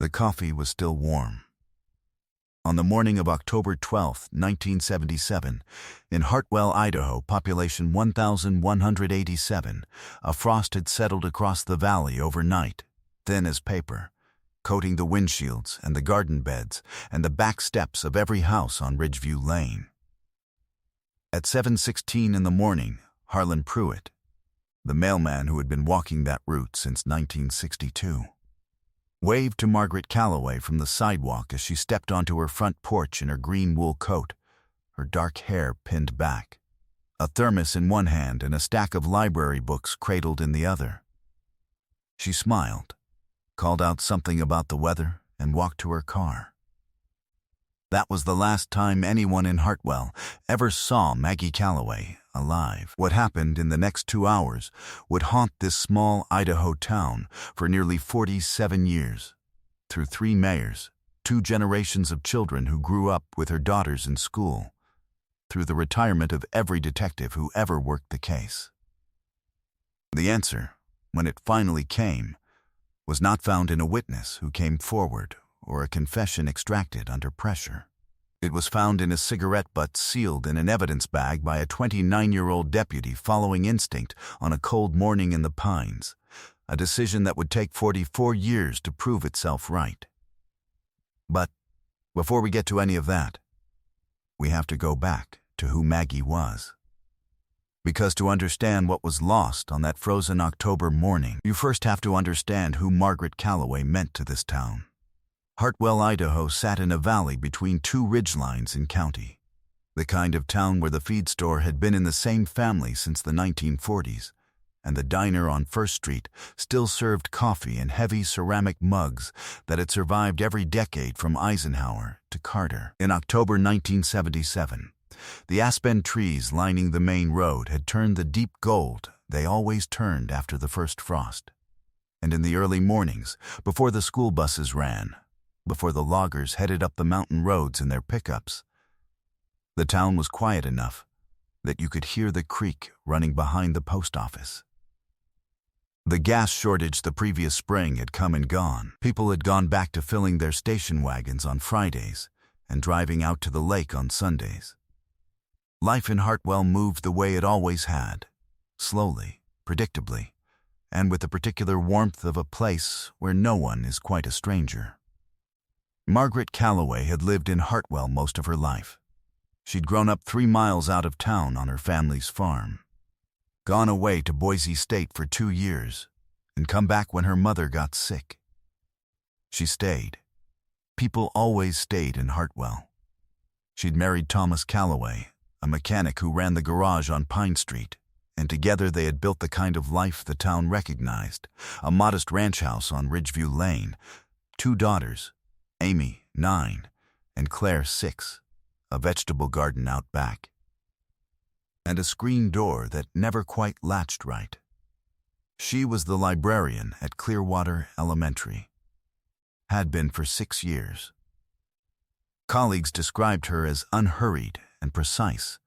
The coffee was still warm. On the morning of October 12, 1977, in Hartwell, Idaho, population 1,187, a frost had settled across the valley overnight, thin as paper, coating the windshields and the garden beds and the back steps of every house on Ridgeview Lane. At 7:16 in the morning, Harlan Pruitt, the mailman who had been walking that route since 1962, waved to Margaret Calloway from the sidewalk as she stepped onto her front porch in her green wool coat, her dark hair pinned back, a thermos in one hand and a stack of library books cradled in the other. She smiled, called out something about the weather, and walked to her car. That was the last time anyone in Hartwell ever saw Maggie Calloway alive. What happened in the next 2 hours would haunt this small Idaho town for nearly 47 years, through 3 mayors, 2 generations of children who grew up with her daughters in school, through the retirement of every detective who ever worked the case. The answer, when it finally came, was not found in a witness who came forward or a confession extracted under pressure. It was found in a cigarette butt sealed in an evidence bag by a 29-year-old deputy following instinct on a cold morning in the Pines, a decision that would take 44 years to prove itself right. But before we get to any of that, we have to go back to who Maggie was. Because to understand what was lost on that frozen October morning, you first have to understand who Margaret Calloway meant to this town. Hartwell, Idaho sat in a valley between 2 ridgelines in county, the kind of town where the feed store had been in the same family since the 1940s, and the diner on First Street still served coffee in heavy ceramic mugs that had survived every decade from Eisenhower to Carter. In October 1977, the aspen trees lining the main road had turned the deep gold they always turned after the first frost. And in the early mornings, before the school buses ran, before the loggers headed up the mountain roads in their pickups, the town was quiet enough that you could hear the creek running behind the post office. The gas shortage the previous spring had come and gone. People had gone back to filling their station wagons on Fridays and driving out to the lake on Sundays. Life in Hartwell moved the way it always had, slowly, predictably, and with the particular warmth of a place where no one is quite a stranger. Margaret Calloway had lived in Hartwell most of her life. She'd grown up 3 miles out of town on her family's farm, gone away to Boise State for 2 years, and come back when her mother got sick. She stayed. People always stayed in Hartwell. She'd married Thomas Calloway, a mechanic who ran the garage on Pine Street, and together they had built the kind of life the town recognized, a modest ranch house on Ridgeview Lane, 2 daughters, Amy, 9, and Claire, 6, a vegetable garden out back, and a screen door that never quite latched right. She was the librarian at Clearwater Elementary, had been for 6 years. Colleagues described her as unhurried and precise,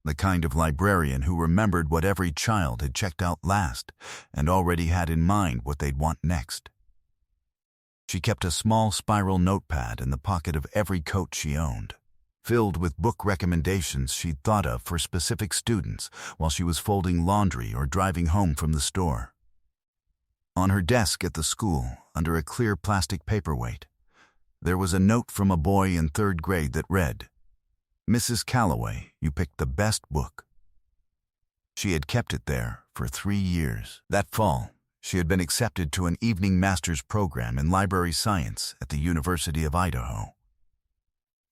the kind of librarian who remembered what every child had checked out last and already had in mind what they'd want next. She kept a small spiral notepad in the pocket of every coat she owned, filled with book recommendations she'd thought of for specific students while she was folding laundry or driving home from the store. On her desk at the school, under a clear plastic paperweight, there was a note from a boy in 3rd grade that read, "Mrs. Calloway, you picked the best book." She had kept it there for 3 years. That fall, she had been accepted to an evening master's program in library science at the University of Idaho.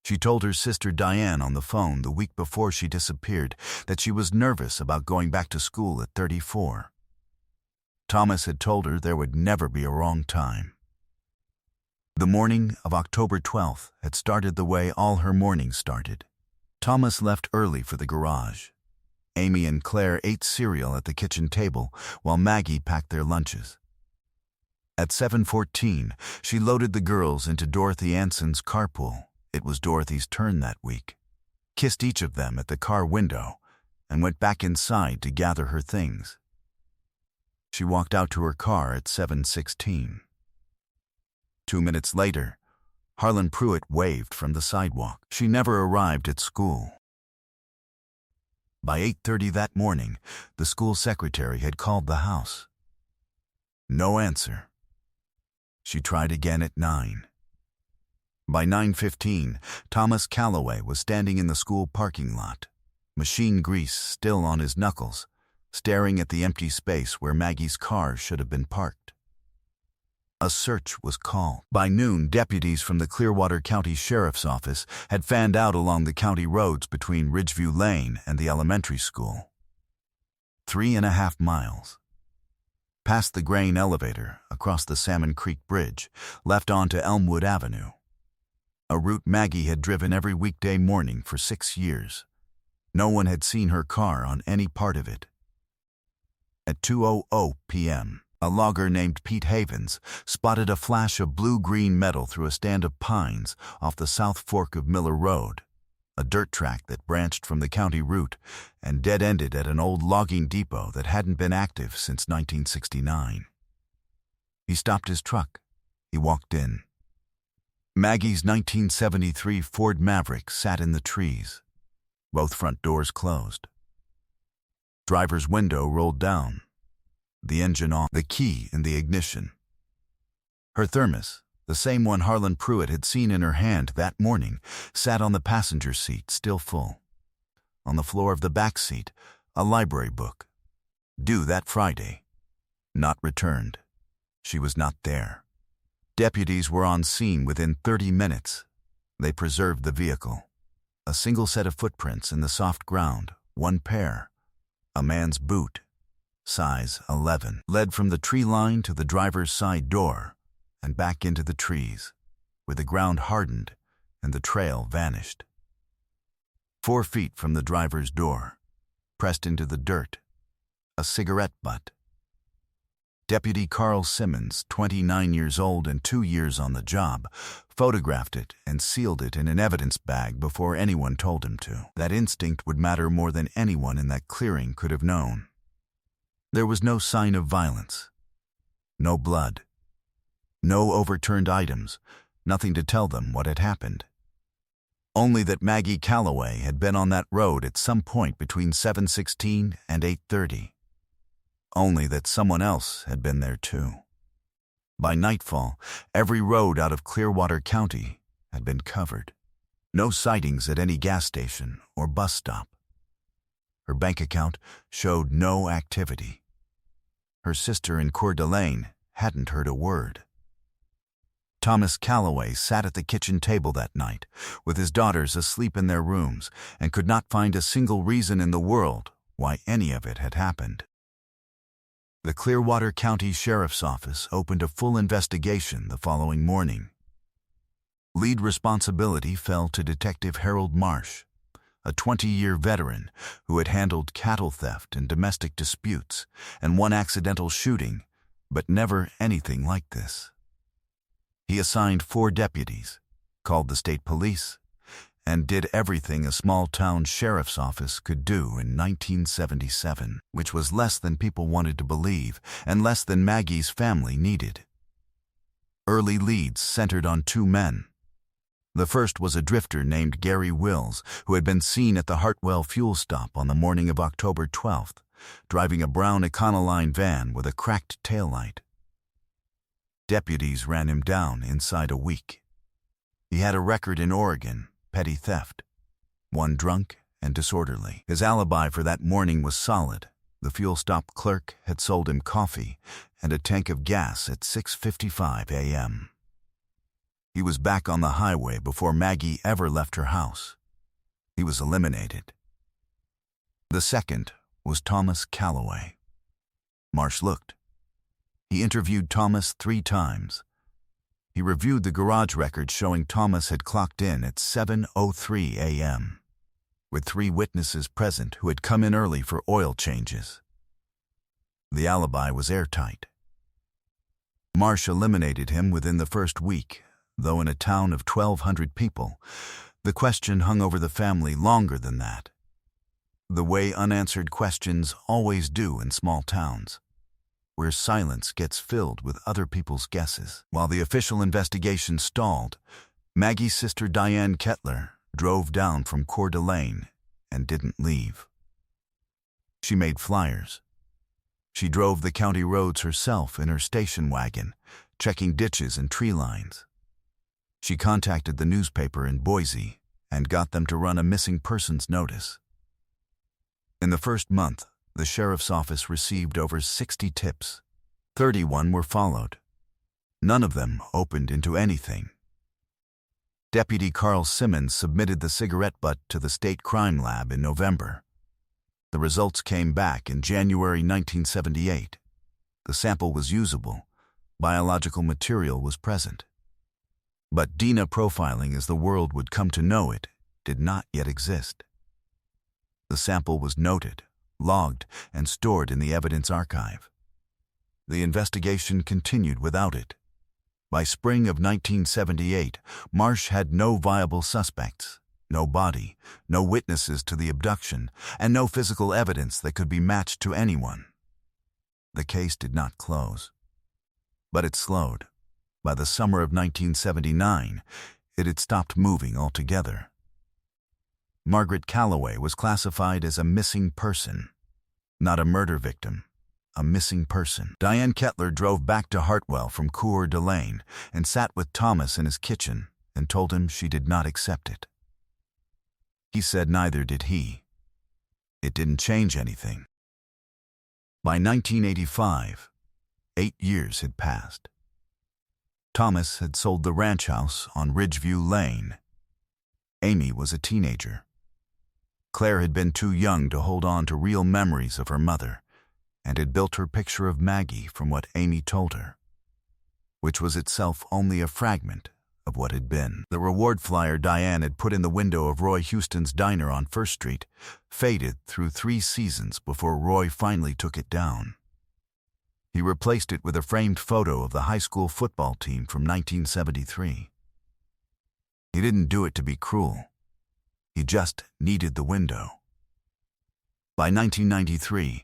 She told her sister Diane on the phone the week before she disappeared that she was nervous about going back to school at 34. Thomas had told her there would never be a wrong time. The morning of October 12th had started the way all her mornings started. Thomas left early for the garage. Amy and Claire ate cereal at the kitchen table while Maggie packed their lunches. At 7:14, she loaded the girls into Dorothy Anson's carpool. It was Dorothy's turn that week. Kissed each of them at the car window and went back inside to gather her things. She walked out to her car at 7:16. 2 minutes later, Harlan Pruitt waved from the sidewalk. She never arrived at school. By 8:30 that morning, the school secretary had called the house. No answer. She tried again at 9. By 9:15, Thomas Calloway was standing in the school parking lot, machine grease still on his knuckles, staring at the empty space where Maggie's car should have been parked. A search was called. By noon, deputies from the Clearwater County Sheriff's Office had fanned out along the county roads between Ridgeview Lane and the elementary school. 3.5 miles. Past the grain elevator, across the Salmon Creek Bridge, left onto Elmwood Avenue. A route Maggie had driven every weekday morning for 6 years. No one had seen her car on any part of it. At 2:00 p.m., a logger named Pete Havens spotted a flash of blue-green metal through a stand of pines off the South Fork of Miller Road, a dirt track that branched from the county route and dead-ended at an old logging depot that hadn't been active since 1969. He stopped his truck. He walked in. Maggie's 1973 Ford Maverick sat in the trees, both front doors closed. Driver's window rolled down, the engine on, the key in the ignition. Her thermos, the same one Harlan Pruitt had seen in her hand that morning, sat on the passenger seat, still full. On the floor of the back seat, a library book. Due that Friday. Not returned. She was not there. Deputies were on scene within 30 minutes. They preserved the vehicle. A single set of footprints in the soft ground, one pair. A man's boot, size 11, led from the tree line to the driver's side door and back into the trees, where the ground hardened and the trail vanished. 4 feet from the driver's door, pressed into the dirt, a cigarette butt. Deputy Carl Simmons, 29 years old and 2 years on the job, photographed it and sealed it in an evidence bag before anyone told him to. That instinct would matter more than anyone in that clearing could have known. There was no sign of violence. No blood. No overturned items. Nothing to tell them what had happened. Only that Maggie Calloway had been on that road at some point between 7:16 and 8:30. Only that someone else had been there too. By nightfall, every road out of Clearwater County had been covered. No sightings at any gas station or bus stop. Her bank account showed no activity. Her sister in Coeur d'Alene hadn't heard a word. Thomas Calloway sat at the kitchen table that night, with his daughters asleep in their rooms, and could not find a single reason in the world why any of it had happened. The Clearwater County Sheriff's Office opened a full investigation the following morning. Lead responsibility fell to Detective Harold Marsh, a 20-year veteran who had handled cattle theft and domestic disputes and one accidental shooting, but never anything like this. He assigned 4 deputies, called the state police, and did everything a small-town sheriff's office could do in 1977, which was less than people wanted to believe and less than Maggie's family needed. Early leads centered on 2 men. The first was a drifter named Gary Wills, who had been seen at the Hartwell fuel stop on the morning of October 12th, driving a brown Econoline van with a cracked taillight. Deputies ran him down inside a week. He had a record in Oregon, petty theft, 1 drunk and disorderly. His alibi for that morning was solid. The fuel stop clerk had sold him coffee and a tank of gas at 6:55 a.m. He was back on the highway before Maggie ever left her house. He was eliminated. The second was Thomas Calloway. Marsh looked. He interviewed Thomas 3 times. He reviewed the garage record showing Thomas had clocked in at 7:03 a.m., with 3 witnesses present who had come in early for oil changes. The alibi was airtight. Marsh eliminated him within the first week, though in a town of 1,200 people, the question hung over the family longer than that, the way unanswered questions always do in small towns, where silence gets filled with other people's guesses. While the official investigation stalled, Maggie's sister Diane Kettler drove down from Coeur d'Alene and didn't leave. She made flyers. She drove the county roads herself in her station wagon, checking ditches and tree lines. She contacted the newspaper in Boise and got them to run a missing persons notice. In the first month, the sheriff's office received over 60 tips. 31 were followed. None of them opened into anything. Deputy Carl Simmons submitted the cigarette butt to the state crime lab in November. The results came back in January 1978. The sample was usable. Biological material was present. But DNA profiling, as the world would come to know it, did not yet exist. The sample was noted, logged, and stored in the evidence archive. The investigation continued without it. By spring of 1978, Marsh had no viable suspects, no body, no witnesses to the abduction, and no physical evidence that could be matched to anyone. The case did not close. But it slowed. By the summer of 1979, it had stopped moving altogether. Margaret Calloway was classified as a missing person, not a murder victim, a missing person. Diane Kettler drove back to Hartwell from Coeur d'Alene and sat with Thomas in his kitchen and told him she did not accept it. He said neither did he. It didn't change anything. By 1985, 8 years had passed. Thomas had sold the ranch house on Ridgeview Lane. Amy was a teenager. Claire had been too young to hold on to real memories of her mother and had built her picture of Maggie from what Amy told her, which was itself only a fragment of what had been. The reward flyer Diane had put in the window of Roy Houston's diner on First Street faded through 3 seasons before Roy finally took it down. He replaced it with a framed photo of the high school football team from 1973. He didn't do it to be cruel. He just needed the window. By 1993,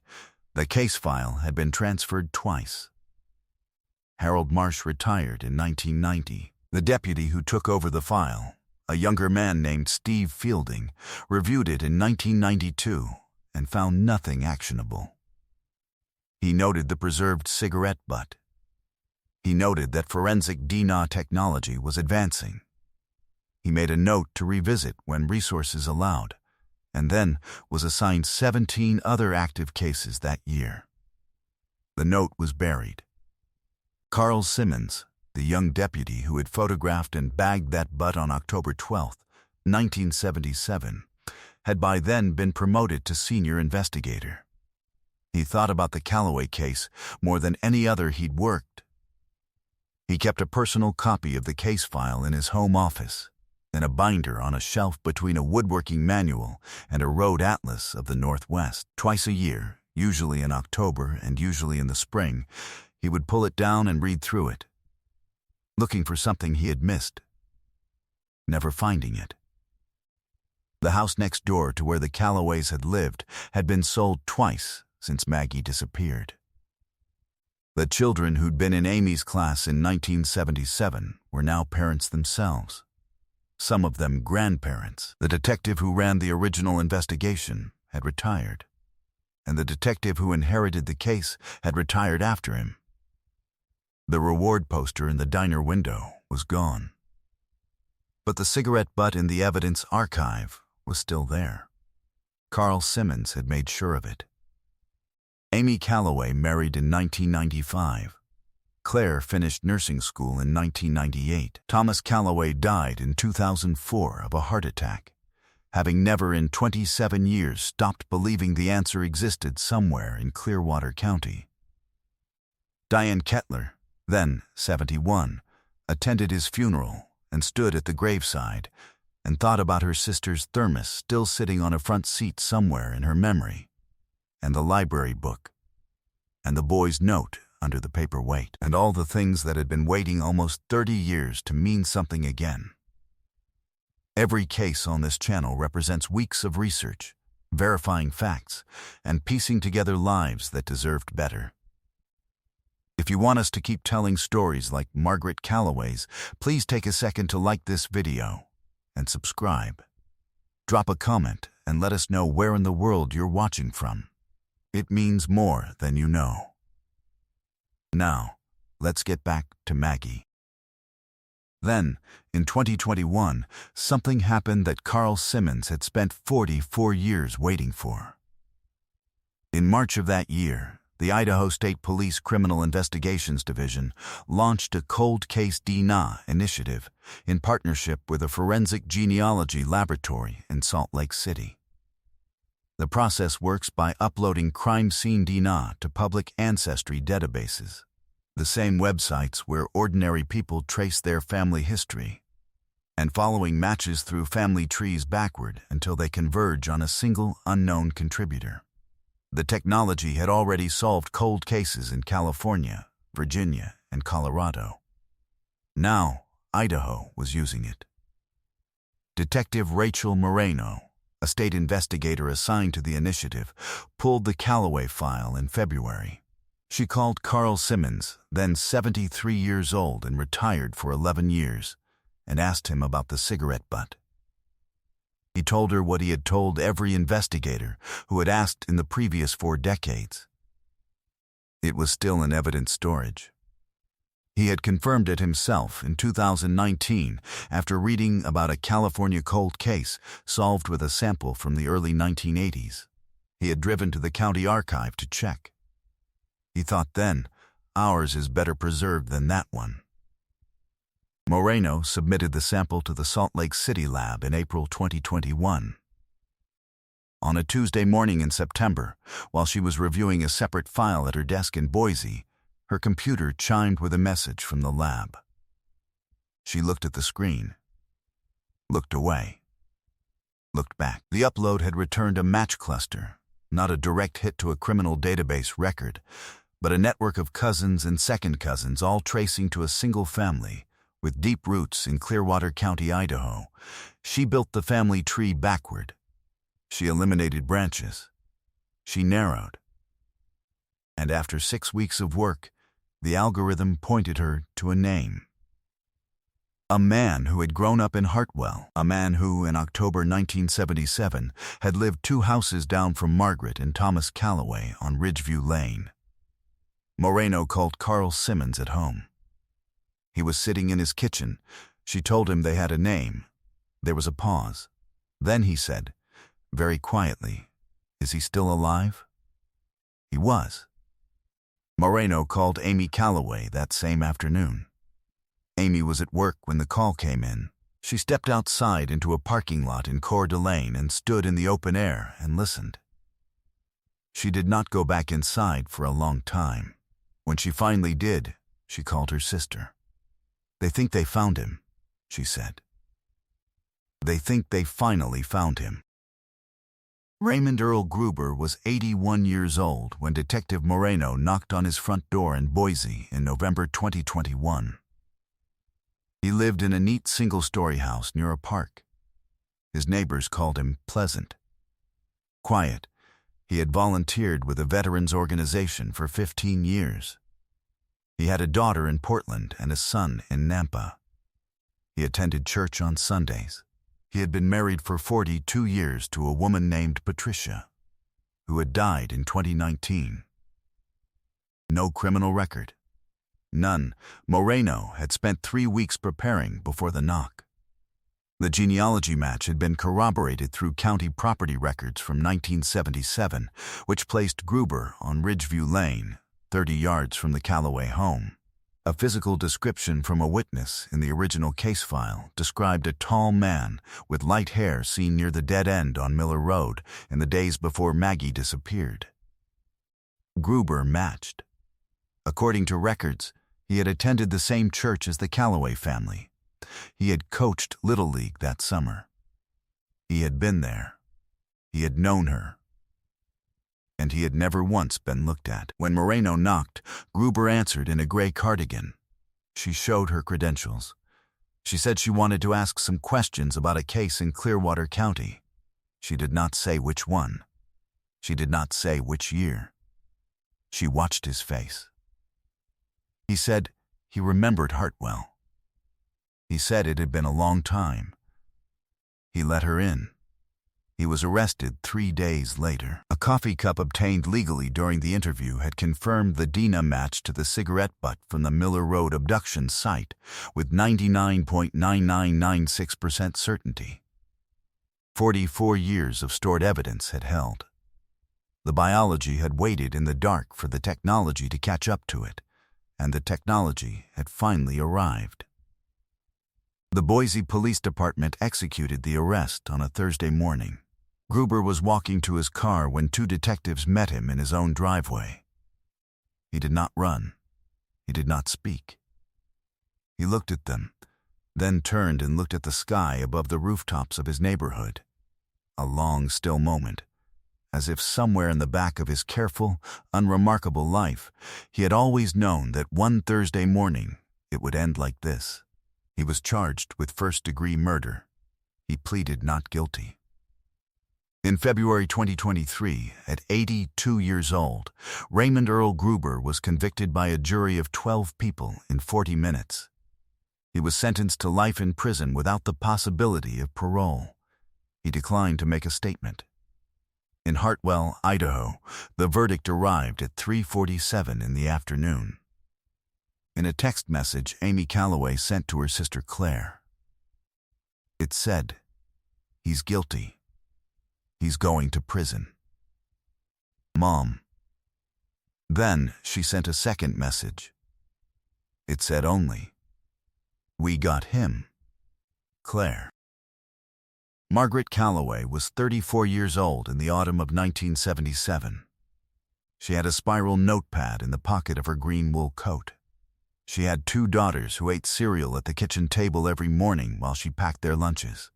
the case file had been transferred twice. Harold Marsh retired in 1990. The deputy who took over the file, a younger man named Steve Fielding, reviewed it in 1992 and found nothing actionable. He noted the preserved cigarette butt. He noted that forensic DNA technology was advancing. He made a note to revisit when resources allowed, and then was assigned 17 other active cases that year. The note was buried. Carl Simmons, the young deputy who had photographed and bagged that butt on October 12, 1977, had by then been promoted to senior investigator. He thought about the Calloway case more than any other he'd worked. He kept a personal copy of the case file in his home office, in a binder on a shelf between a woodworking manual and a road atlas of the Northwest. Twice a year, usually in October and usually in the spring, he would pull it down and read through it, looking for something he had missed, never finding it. The house next door to where the Calloways had lived had been sold twice since Maggie disappeared. The children who'd been in Amy's class in 1977 were now parents themselves, some of them grandparents. The detective who ran the original investigation had retired, and the detective who inherited the case had retired after him. The reward poster in the diner window was gone, but the cigarette butt in the evidence archive was still there. Carl Simmons had made sure of it. Amy Calloway married in 1995. Claire finished nursing school in 1998. Thomas Calloway died in 2004 of a heart attack, having never in 27 years stopped believing the answer existed somewhere in Clearwater County. Diane Kettler, then 71, attended his funeral and stood at the graveside and thought about her sister's thermos still sitting on a front seat somewhere in her memory, and the library book, and the boy's note under the paperweight, and all the things that had been waiting almost 30 years to mean something again. Every case on this channel represents weeks of research, verifying facts, and piecing together lives that deserved better. If you want us to keep telling stories like Margaret Calloway's, please take a second to like this video and subscribe. Drop a comment and let us know where in the world you're watching from. It means more than you know. Now, let's get back to Maggie. Then, in 2021, something happened that Carl Simmons had spent 44 years waiting for. In March of that year, the Idaho State Police Criminal Investigations Division launched a Cold Case DNA initiative in partnership with a forensic genealogy laboratory in Salt Lake City. The process works by uploading crime scene DNA to public ancestry databases, the same websites where ordinary people trace their family history, and following matches through family trees backward until they converge on a single unknown contributor. The technology had already solved cold cases in California, Virginia, and Colorado. Now, Idaho was using it. Detective Rachel Moreno, a state investigator assigned to the initiative, pulled the Calloway file in February. She called Carl Simmons, then 73 years old and retired for 11 years, and asked him about the cigarette butt. He told her what he had told every investigator who had asked in the previous 4 decades. It was still in evidence storage. He had confirmed it himself in 2019 after reading about a California cold case solved with a sample from the early 1980s. He had driven to the county archive to check. He thought then, ours is better preserved than that one. Moreno submitted the sample to the Salt Lake City lab in April 2021. On a Tuesday morning in September, while she was reviewing a separate file at her desk in Boise, her computer chimed with a message from the lab. She looked at the screen, looked away, looked back. The upload had returned a match cluster, not a direct hit to a criminal database record, but a network of cousins and second cousins all tracing to a single family, with deep roots in Clearwater County, Idaho. She built the family tree backward. She eliminated branches. She narrowed. And after 6 weeks of work, the algorithm pointed her to a name. A man who had grown up in Hartwell, a man who, in October 1977, had lived 2 houses down from Margaret and Thomas Calloway on Ridgeview Lane. Moreno called Carl Simmons at home. He was sitting in his kitchen. She told him they had a name. There was a pause. Then he said, very quietly, "Is he still alive?" He was. Moreno called Amy Calloway that same afternoon. Amy was at work when the call came in. She stepped outside into a parking lot in Coeur d'Alene and stood in the open air and listened. She did not go back inside for a long time. When she finally did, she called her sister. "They think they found him," she said. "They think they finally found him." Raymond Earl Gruber was 81 years old when Detective Moreno knocked on his front door in Boise in November 2021. He lived in a neat single-story house near a park. His neighbors called him pleasant. Quiet, he had volunteered with a veterans organization for 15 years. He had a daughter in Portland and a son in Nampa. He attended church on Sundays. He had been married for 42 years to a woman named Patricia, who had died in 2019. No criminal record. None. Moreno had spent 3 weeks preparing before the knock. The genealogy match had been corroborated through county property records from 1977, which placed Gruber on Ridgeview Lane, 30 yards from the Calloway home. A physical description from a witness in the original case file described a tall man with light hair seen near the dead end on Miller Road in the days before Maggie disappeared. Gruber matched. According to records, he had attended the same church as the Calloway family. He had coached Little League that summer. He had been there. He had known her. And he had never once been looked at. When Moreno knocked, Gruber answered in a gray cardigan. She showed her credentials. She said she wanted to ask some questions about a case in Clearwater County. She did not say which one. She did not say which year. She watched his face. He said he remembered Hartwell. He said it had been a long time. He let her in. He was arrested 3 days later. A coffee cup obtained legally during the interview had confirmed the DNA match to the cigarette butt from the Miller Road abduction site with 99.9996% certainty. 44 years of stored evidence had held. The biology had waited in the dark for the technology to catch up to it, and the technology had finally arrived. The Boise Police Department executed the arrest on a Thursday morning. Gruber was walking to his car when 2 detectives met him in his own driveway. He did not run. He did not speak. He looked at them, then turned and looked at the sky above the rooftops of his neighborhood. A long, still moment, as if somewhere in the back of his careful, unremarkable life, he had always known that one Thursday morning it would end like this. He was charged with first-degree murder. He pleaded not guilty. In February 2023, at 82 years old, Raymond Earl Gruber was convicted by a jury of 12 people in 40 minutes. He was sentenced to life in prison without the possibility of parole. He declined to make a statement. In Hartwell, Idaho, the verdict arrived at 3:47 in the afternoon. In a text message Amy Calloway sent to her sister Claire, it said, "He's guilty. He's going to prison. Mom." Then she sent a second message. It said only, "We got him. Claire." Margaret Calloway was 34 years old in the autumn of 1977. She had a spiral notepad in the pocket of her green wool coat. She had 2 daughters who ate cereal at the kitchen table every morning while she packed their lunches.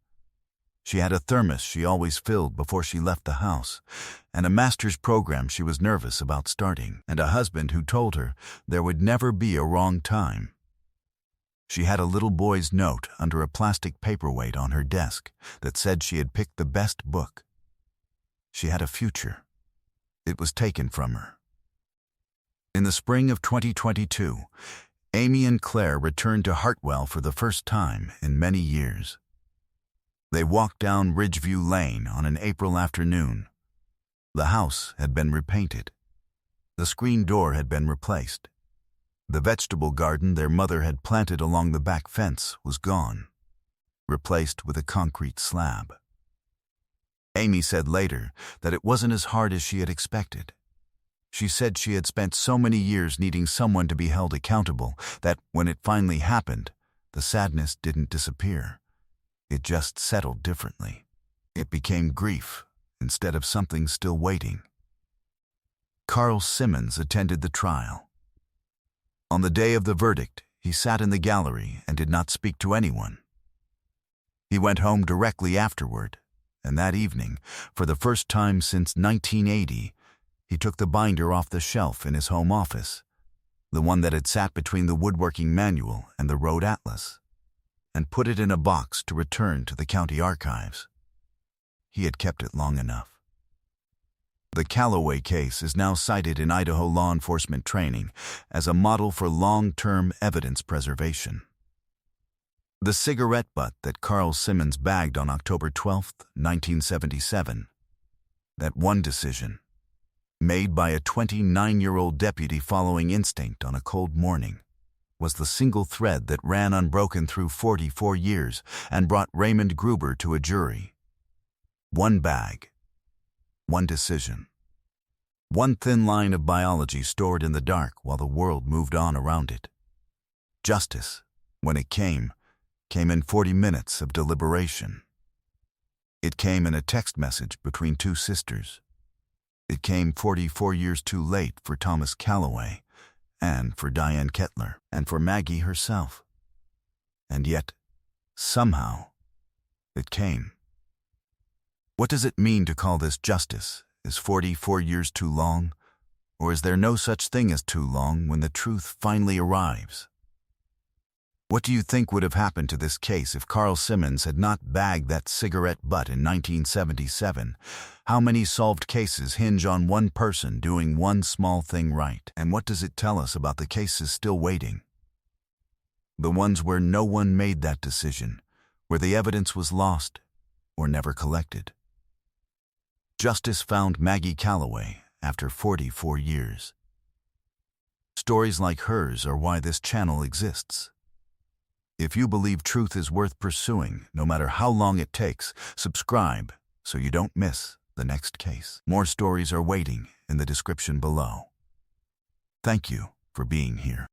She had a thermos she always filled before she left the house, and a master's program she was nervous about starting, and a husband who told her there would never be a wrong time. She had a little boy's note under a plastic paperweight on her desk that said she had picked the best book. She had a future. It was taken from her. In the spring of 2022, Amy and Claire returned to Hartwell for the first time in many years. They walked down Ridgeview Lane on an April afternoon. The house had been repainted. The screen door had been replaced. The vegetable garden their mother had planted along the back fence was gone, replaced with a concrete slab. Amy said later that it wasn't as hard as she had expected. She said she had spent so many years needing someone to be held accountable that when it finally happened, the sadness didn't disappear. It just settled differently. It became grief instead of something still waiting. Carl Simmons attended the trial. On the day of the verdict, he sat in the gallery and did not speak to anyone. He went home directly afterward, and that evening, for the first time since 1980, he took the binder off the shelf in his home office, the one that had sat between the woodworking manual and the road atlas, and put it in a box to return to the county archives. He had kept it long enough. The Calloway case is now cited in Idaho law enforcement training as a model for long-term evidence preservation. The cigarette butt that Carl Simmons bagged on October 12, 1977, that one decision, made by a 29-year-old deputy following instinct on a cold morning, was the single thread that ran unbroken through 44 years and brought Raymond Gruber to a jury. One bag, one decision, one thin line of biology stored in the dark while the world moved on around it. Justice, when it came in 40 minutes of deliberation. It came in a text message between 2 sisters. It came 44 years too late for Thomas Calloway, and for Diane Kettler, and for Maggie herself. And yet, somehow, it came. What does it mean to call this justice? Is 44 years too long? Or is there no such thing as too long when the truth finally arrives? What do you think would have happened to this case if Carl Simmons had not bagged that cigarette butt in 1977? How many solved cases hinge on one person doing one small thing right? And what does it tell us about the cases still waiting? The ones where no one made that decision, where the evidence was lost or never collected. Justice found Maggie Calloway after 44 years. Stories like hers are why this channel exists. If you believe truth is worth pursuing, no matter how long it takes, subscribe so you don't miss the next case. More stories are waiting in the description below. Thank you for being here.